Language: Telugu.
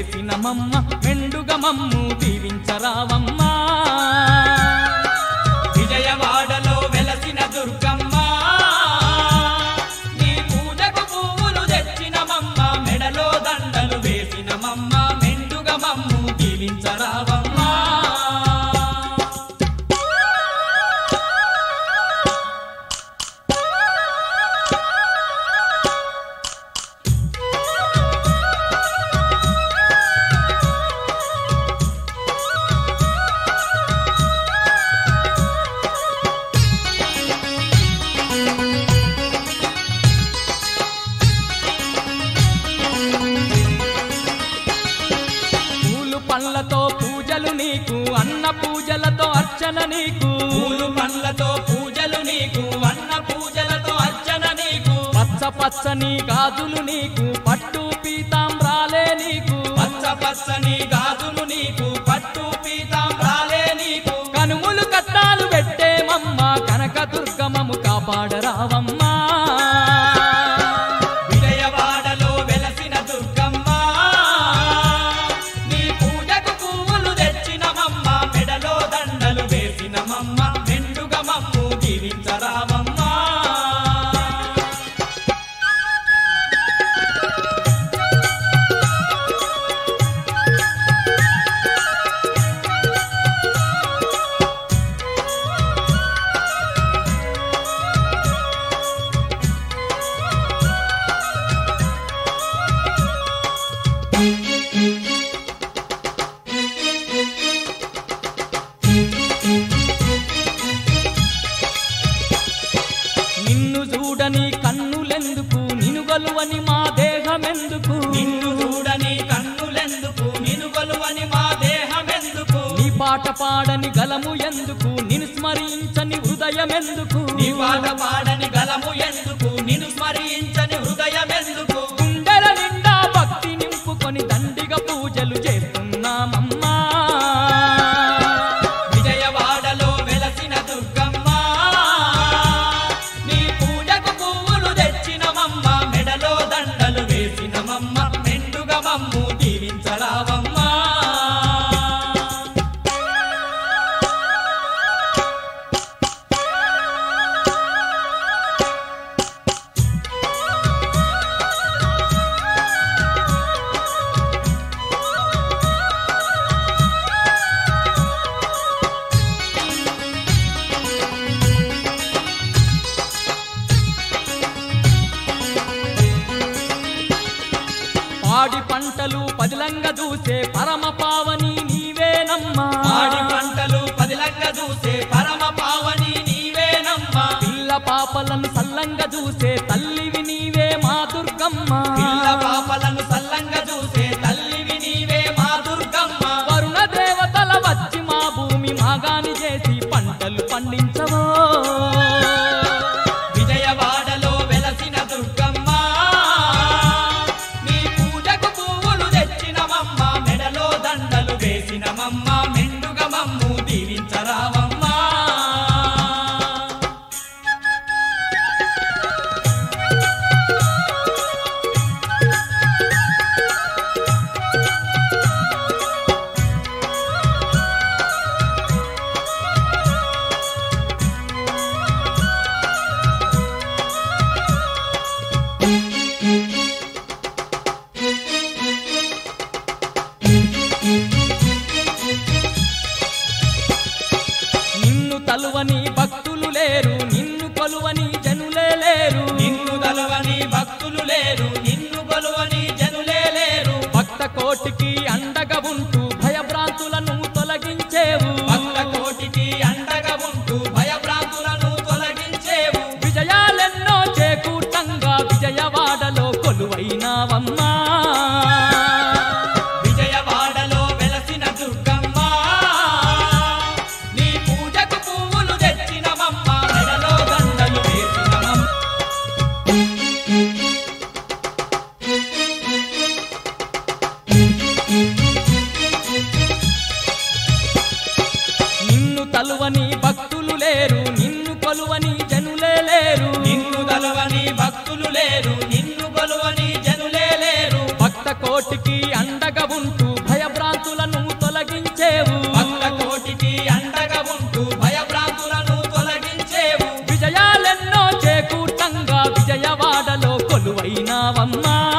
వేసిన మమ్మ మెండుగ మమ్ము దీవించరావమ్మా విజయవాడలో వెలసిన దుర్గమ్మ నీ పూజకు పువ్వులు తెచ్చిన మమ్మ మెడలో దండలు వేసిన మమ్మ మెండుగ మమ్ము దీవించరావమ్మా పండ్లతో పూజలు నీకు అన్న పూజలతో అర్చన నీకు పూలు పండ్లతో పూజలు నీకు అన్న పూజలతో అర్చన నీకు పచ్చ పచ్చని గాజులు నీకు పట్టు పీతాంబ్రాలే నీకు పచ్చ పచ్చని గాజులు నీకు పట్టు పీతాంబ్రాలే నీకు కనుములు కట్టాలు పెట్టే మమ్మ కనక దుర్గమము కాపాడరావమ్మా విజయవాడలో వెలసిన దుర్గమ్మ నీ పూజకు పువ్వులు తెచ్చిన మమ్మ మెడలో దండలు వేసిన మమ్మ మెండుగ మమ్ము దీవించరావమ్మా నిన్ను చూడని కన్నులెందుకు నిన్ను గలువని మా దేహమెందుకు నిన్ను చూడని కన్నులెందుకు నిన్ను కొలువని మా దేహమెందుకు నీ పాట పాడని గలము ఎందుకు నిన్ను స్మరించని హృదయమెందుకు నీ పాట పాడని గలము ఎందుకు నిన్ను స్మరించని హృదయమెందుకు గుండెల నిండా భక్తి నింపుకొని దండిగా పూజలు చేస్తున్నామమ్మా విజయవాడలో వెలసిన దుర్గమ్మ నీ పూజకు పువ్వులు తెచ్చిన మమ్మ మెడలో దండలు వేసిన మమ్మ మెండుగ మమ్ము దీవించరావమ్మా పాడి పంటలు పదిలంగా చూసే పరమ పావని నీవేనమ్మా పాడి పంటలు పదిలంగా చూసే పరమ పావని నీవేనమ్మా పిల్ల పాపలను సల్లంగా చూసే తల్లివి నీవే మా దుర్గమ్మ పిల్ల పాపలను సల్లంగా చూసే తల్లివి నీవే మా దుర్గమ్మ వరుణ దేవతల వచ్చి మా భూమి మాగాని చేసి పంటలు పండించవో విజయవాడలో వెలసిన దుర్గమ్మ నీ పూజకు పువ్వులు తెచ్చిన మమ్మ మెడలో దండలు వేసిన మమ్మ మెండుగ మమ్ము దీవించరావమ్మా నిన్ను తలువని భక్తులు లేరు నిన్ను కొలువని జనులే లేరు నిన్ను తలవని భక్తులు లేరు నిన్ను కొలువని జనులే లేరు భక్త కోటికి అండగా ఉంటూ భయభ్రాంతులను తొలగించేవు భక్త కోటికి అండగా ఉంటూ భయభ్రాంతులను తొలగించేవు విజయాలెన్నో చేకూర్తంగా విజయవాడలో కొలువైనావమ్మా విజయవాడలో వెలసిన దుర్గమ్మ నీ పూజకు పువ్వులు తెచ్చిన మమ్మ మెడలో దండలు వేసిన మమ్మ నిన్ను తలువని భక్తులు లేరు నిన్ను కొలువని జనులే లేరు నిన్ను తలవని భక్తులు లేరు నిన్ను కొలువని జనులే లేరు భక్త కోటికి అండగా ఉంటూ రావమ్మా